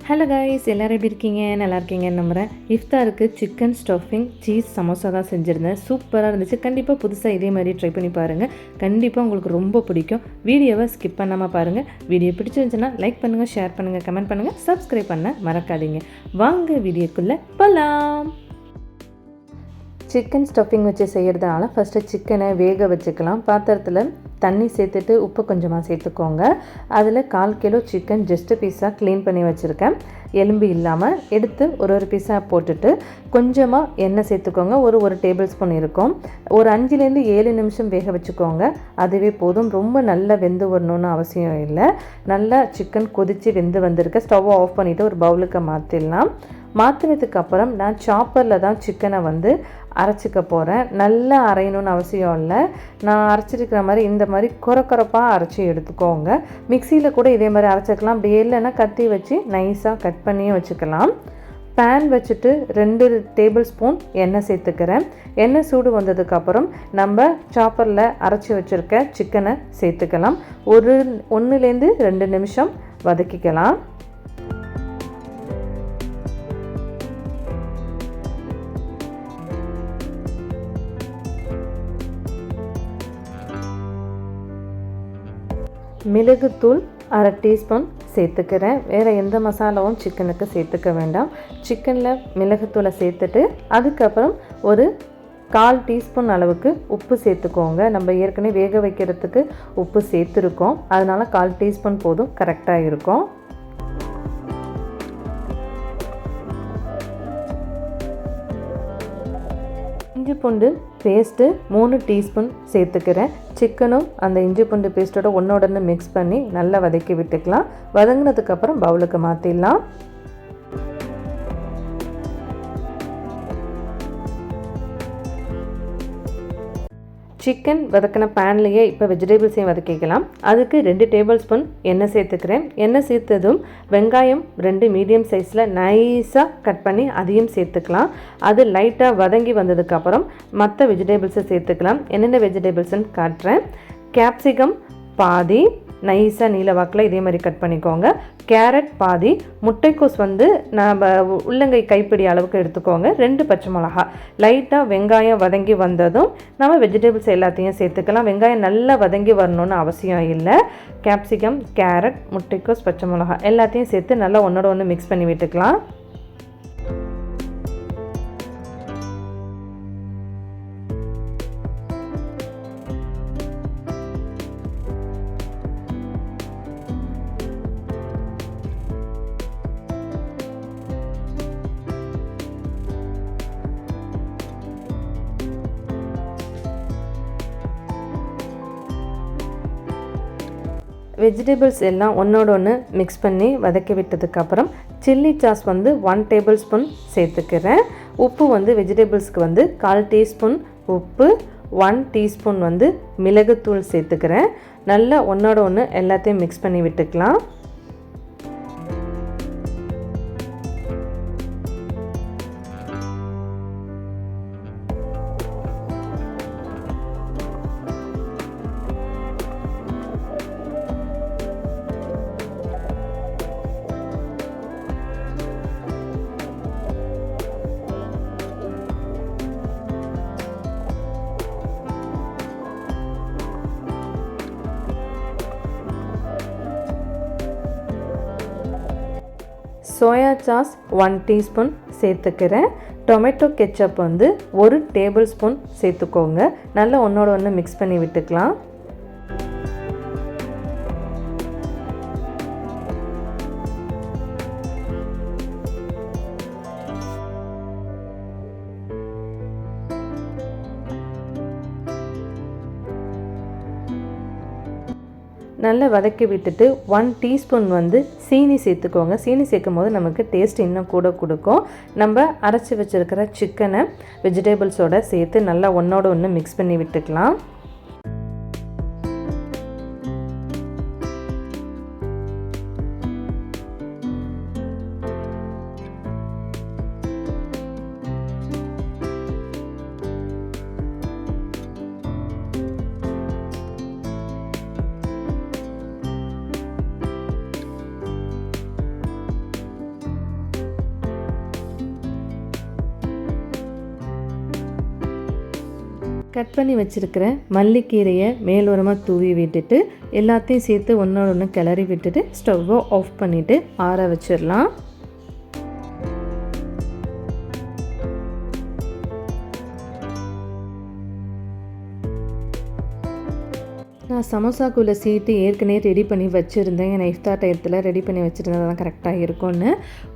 Hello guys, எல்லோரும் எப்படி இருக்கீங்க? நல்லா இருக்கீங்கன்னு நம்புகிறேன். இஃப்தாருக்கு சிக்கன் ஸ்டஃபிங் சீஸ் சமோசா தான் செஞ்சுருந்தேன். சூப்பராக இருந்துச்சு. கண்டிப்பாக புதுசாக இதே மாதிரி ட்ரை பண்ணி பாருங்கள். கண்டிப்பாக உங்களுக்கு ரொம்ப பிடிக்கும். வீடியோவை ஸ்கிப் பண்ணாமல் பாருங்கள். வீடியோ பிடிச்சிருந்துச்சுன்னா லைக் பண்ணுங்கள், ஷேர் பண்ணுங்கள், கமெண்ட் பண்ணுங்கள், சப்ஸ்கிரைப் பண்ண மறக்காதீங்க. வாங்க வீடியோக்குள்ளே போகலாம். சிக்கன் ஸ்டஃபிங் வச்சு செய்கிறதுனால ஃபஸ்ட்டு சிக்கனை வேக வச்சுக்கலாம். பாத்திரத்தில் தண்ணி சேர்த்துட்டு உப்பு கொஞ்சமாக சேர்த்துக்கோங்க. அதில் 1/4 கிலோ சிக்கன் ஜஸ்ட்டு பீஸாக க்ளீன் பண்ணி வச்சுருக்கேன். எலும்பு இல்லாமல் எடுத்து ஒரு பீஸாக போட்டுட்டு கொஞ்சமாக எண்ணெய் சேர்த்துக்கோங்க. ஒரு டேபிள் ஸ்பூன் இருக்கும். ஒரு 5லேருந்து 7 நிமிஷம் வேக வச்சுக்கோங்க. அதுவே போதும். ரொம்ப நல்லா வெந்து வரணுன்னு அவசியம் இல்லை. நல்லா சிக்கன் கொதித்து வெந்து வந்திருக்க. ஸ்டவ்வை ஆஃப் பண்ணிவிட்டு ஒரு பவுலுக்கு மாற்றிடலாம். மாற்றினதுக்கப்புறம் நான் சாப்பரில் தான் சிக்கனை அரைச்சிக்க போகிறேன். நல்லா அரையணும்னு அவசியம் இல்லை. நான் அரைச்சிருக்கிற மாதிரி இந்த மாதிரி குறப்பாக அரைச்சி எடுத்துக்கோங்க. மிக்சியில் கூட இதே மாதிரி அரைச்சிக்கலாம். அப்படி இல்லைன்னா கத்தி வச்சு நைஸாக கட் பண்ணியும் வச்சுக்கலாம். பேன் வச்சுட்டு 2 டேபிள் ஸ்பூன் எண்ணெய் சேர்த்துக்கிறேன். எண்ணெய் சூடு வந்ததுக்கப்புறம் நம்ம சாப்பரில் அரைச்சி வச்சுருக்க சிக்கனை சேர்த்துக்கலாம். 1லேருந்து 2 நிமிஷம் வதக்கிக்கலாம். மிளகுத்தூள் 1/2 டீஸ்பூன் சேர்த்துக்கிறேன். வேறு எந்த மசாலாவும் சிக்கனுக்கு சேர்த்துக்க வேண்டாம். சிக்கனில் மிளகுத்தூளை சேர்த்துட்டு அதுக்கப்புறம் ஒரு 1/4 டீஸ்பூன் அளவுக்கு உப்பு சேர்த்துக்கோங்க. நம்ம ஏற்கனவே வேக வைக்கிறதுக்கு உப்பு சேர்த்துருக்கோம். அதனால் 1/4 டீஸ்பூன் போதும், கரெக்டாக இருக்கும். இஞ்சி பூண்டு பேஸ்ட்டு 3 டீஸ்பூன் சேர்த்துக்கிறேன். சிக்கனும் அந்த இஞ்சி பூண்டு பேஸ்ட்டோட ஒன்றோடன்னு மிக்ஸ் பண்ணி நல்லா வதக்கி விட்டுக்கலாம். வதங்கினதுக்கப்புறம் பவுலுக்கு மாற்றிடலாம். சிக்கன் வதக்கின பேன்லேயே இப்போ வெஜிடபிள்ஸையும் வதக்கிக்கலாம். அதுக்கு 2 டேபிள் ஸ்பூன் எண்ணெய் சேர்த்துக்கிறேன். எண்ணெய் சேர்த்ததும் வெங்காயம் 2 மீடியம் சைஸில் நைஸாக கட் பண்ணி அதையும் சேர்த்துக்கலாம். அது லைட்டாக வதங்கி வந்ததுக்கப்புறம் மற்ற வெஜிடபிள்ஸை சேர்த்துக்கலாம். என்னென்ன வெஜிடபிள்ஸ்ன்னு காட்டுறேன். கேப்சிகம் பாதி நைஸாக நீல வாக்கில் இதே மாதிரி கட் பண்ணிக்கோங்க. கேரட் பாதி, முட்டைக்கோஸ் நம்ம உள்ளங்கை கைப்பிடி அளவுக்கு எடுத்துக்கோங்க. 2 பச்சை மிளகா. லைட்டாக வெங்காயம் வதங்கி வந்ததும் நம்ம வெஜிடபிள்ஸ் எல்லாத்தையும் சேர்த்துக்கலாம். வெங்காயம் நல்லா வதங்கி வரணும்னு அவசியம் இல்லை. கேப்சிகம், கேரட், முட்டைக்கோஸ், பச்சை மிளகா எல்லாத்தையும் சேர்த்து நல்லா ஒன்றோட ஒன்று மிக்ஸ் பண்ணி விட்டுக்கலாம். வெஜிடபிள்ஸ் எல்லாம் ஒன்றோட ஒன்று மிக்ஸ் பண்ணி வதக்கி விட்டதுக்கப்புறம் சில்லி சாஸ் 1 டேபிள் ஸ்பூன் சேர்த்துக்கிறேன். உப்பு வெஜிடபிள்ஸ்க்கு 1/4 டீஸ்பூன் உப்பு, 1 டீஸ்பூன் மிளகுத்தூள் சேர்த்துக்கிறேன். நல்லா ஒன்றோட ஒன்று எல்லாத்தையும் மிக்ஸ் பண்ணி விட்டுக்கலாம். சோயா சாஸ் 1 டீஸ்பூன் சேர்த்துக்கிறேன். டொமேட்டோ கெச்சப் 1 டேபிள் ஸ்பூன் சேர்த்துக்கோங்க. நல்லா ஒன்றோட ஒன்று மிக்ஸ் பண்ணி விட்டுக்கலாம். நல்லா வதக்கி விட்டுட்டு 1 டீஸ்பூன் சீனி சேர்த்துக்கோங்க. சீனி சேர்க்கும் போது நமக்கு டேஸ்ட் இன்னும் கூட கொடுக்கும். நம்ம அரைச்சி வச்சுருக்கிற சிக்கனை வெஜிடபிள்ஸோடு சேர்த்து நல்லா ஒன்றோட ஒன்று மிக்ஸ் பண்ணி விட்டுக்கலாம். கட் பண்ணி வச்சுருக்கிற மல்லிக்கீரையை மேலோரமாக தூவி விட்டுட்டு எல்லாத்தையும் சேர்த்து ஒன்றோட ஒன்று கிளறி விட்டுட்டு ஸ்டவ்வை ஆஃப் பண்ணிவிட்டு ஆற வச்சிடலாம். நான் சமோசாக்குள்ளே சீட்டு ஏற்கனவே ரெடி பண்ணி வச்சுருந்தேன். ஏன்னா இஃப்தார் டயத்தில் ரெடி பண்ணி வச்சுருந்தது தான் கரெக்டாக இருக்கும்னு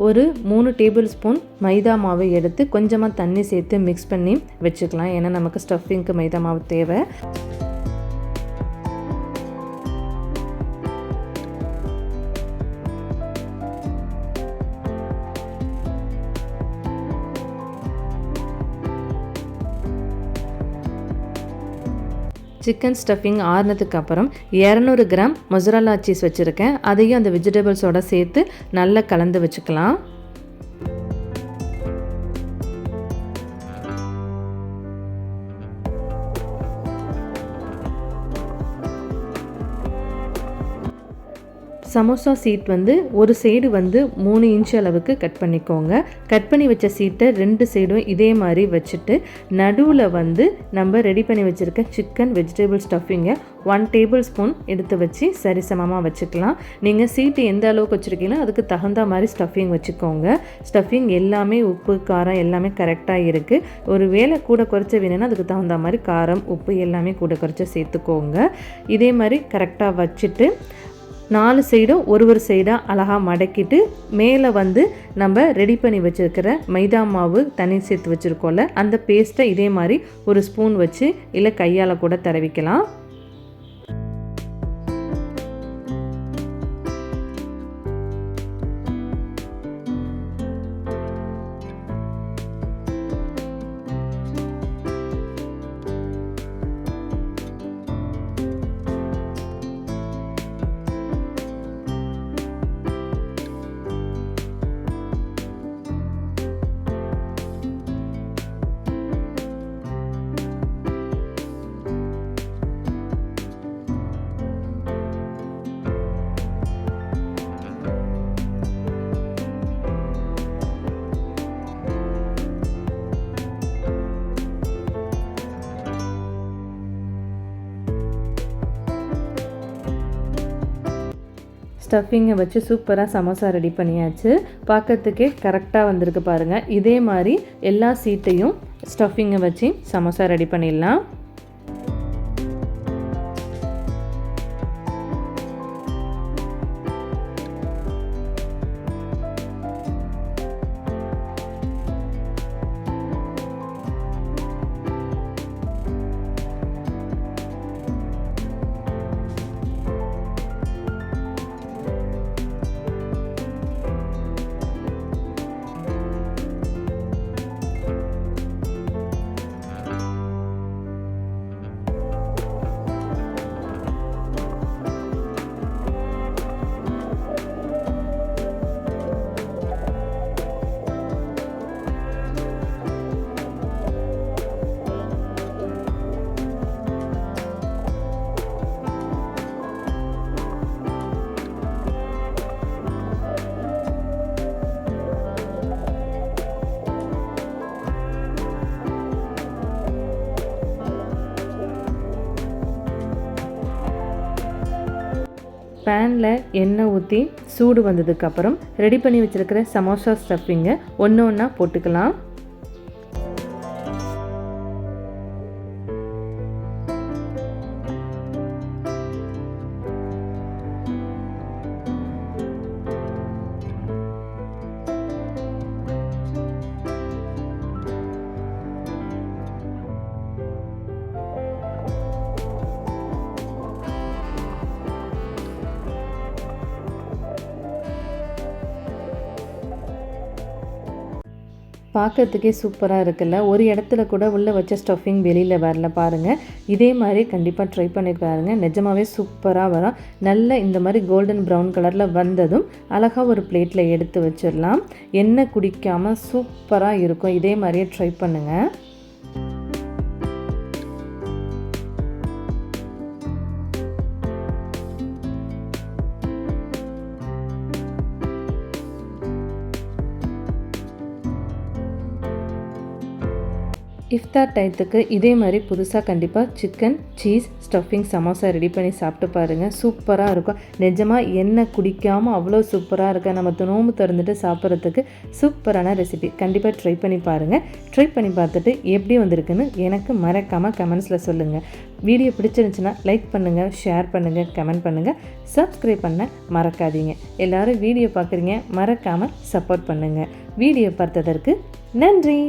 ஒரு 3 டேபிள் ஸ்பூன் மைதா மாவை எடுத்து கொஞ்சமாக தண்ணி சேர்த்து மிக்ஸ் பண்ணி வச்சுக்கலாம். ஏன்னா நமக்கு ஸ்டஃபிங்க்கு மைதா மாவு தேவை. சிக்கன் ஸ்டஃபிங் ஆறுனதுக்கு அப்புறம் 200 கிராம் மொசரல்லா சீஸ் வச்சுருக்கேன். அதையும் அந்த வெஜிடபிள்ஸோடு சேர்த்து நல்லா கலந்து வச்சுக்கலாம். சமோசா சீட் ஒரு சைடு 3 இன்ச் அளவுக்கு கட் பண்ணிக்கோங்க. கட் பண்ணி வச்ச சீட்டை 2 சைடும் இதே மாதிரி வச்சுட்டு நடுவில் நம்ம ரெடி பண்ணி வச்சுருக்க சிக்கன் வெஜிடபிள் ஸ்டஃபிங்கை 1 டேபிள் ஸ்பூன் எடுத்து வச்சு சரிசமமாக வச்சுக்கலாம். நீங்கள் சீட்டு எந்த அளவுக்கு வச்சுருக்கீங்களோ அதுக்கு தகுந்த மாதிரி ஸ்டஃபிங் வச்சுக்கோங்க. ஸ்டஃபிங் எல்லாமே உப்பு காரம் எல்லாமே கரெக்டாக இருக்குது. ஒரு வேளை கூட குறைச்ச வேணும்னா அதுக்கு தகுந்த மாதிரி காரம் உப்பு எல்லாமே கூட குறைச்ச சேர்த்துக்கோங்க. இதே மாதிரி கரெக்டாக வச்சுட்டு 4 சைடும் ஒரு சைடாக அழகாக மடக்கிட்டு மேலே நம்ம ரெடி பண்ணி வச்சுருக்கிற மைதா மாவு தண்ணி சேர்த்து வச்சுருக்கோம்ல அந்த பேஸ்ட்டை இதே மாதிரி ஒரு ஸ்பூன் வச்சு இல்லை கையால் கூட தடவிக்கலாம். ஸ்டஃபிங்கை வச்சு சூப்பராக சமோசா ரெடி பண்ணியாச்சு. பார்க்கறதுக்கே கரெக்டாக வந்திருக்கு பாருங்கள். இதே மாதிரி எல்லா சீட்டையும் ஸ்டஃபிங்கை வச்சு சமோசா ரெடி பண்ணிடலாம். பேனில் எண்ணெய் ஊற்றி சூடு வந்ததுக்கப்புறம் ரெடி பண்ணி வச்சுருக்கிற சமோசா ஸ்டஃபிங்கை ஒன்று ஒன்றா போட்டுக்கலாம். பார்க்கறதுக்கே சூப்பராக இருக்குல்ல. ஒரு இடத்துல கூட உள்ளே வச்ச ஸ்டஃபிங் வெளியில் வரல பாருங்கள். இதே மாதிரி கண்டிப்பாக ட்ரை பண்ணி பாருங்கள். நிஜமாகவே சூப்பராக வரும். நல்ல இந்த மாதிரி கோல்டன் ப்ரௌன் கலரில் வந்ததும் அழகாக ஒரு பிளேட்டில் எடுத்து வச்சிடலாம். எண்ணெய் குடிக்காமல் சூப்பராக இருக்கும். இதே மாதிரியே ட்ரை பண்ணுங்கள். இஃப்தார் டயத்துக்கு இதே மாதிரி புதுசாக கண்டிப்பாக chicken cheese stuffing samosa ready பண்ணி சாப்பிட்டு பாருங்கள். சூப்பராக இருக்கும். நிஜமாக எண்ணெய் குடிக்காமல் அவ்வளோ சூப்பராக இருக்கும். நம்ம நோம்பு திறந்துட்டு சாப்பிட்றதுக்கு சூப்பரான ரெசிபி. கண்டிப்பாக ட்ரை பண்ணி பாருங்கள். ட்ரை பண்ணி பார்த்துட்டு எப்படி வந்திருக்குன்னு எனக்கு மறக்காமல் கமெண்ட்ஸில் சொல்லுங்கள். வீடியோ பிடிச்சிருந்துச்சுன்னா லைக் பண்ணுங்கள், ஷேர் பண்ணுங்கள், கமெண்ட் பண்ணுங்கள், சப்ஸ்கிரைப் பண்ண மறக்காதீங்க. எல்லோரும் வீடியோ பார்க்குறீங்க, மறக்காமல் சப்போர்ட் பண்ணுங்கள். வீடியோ பார்த்ததற்கு நன்றி.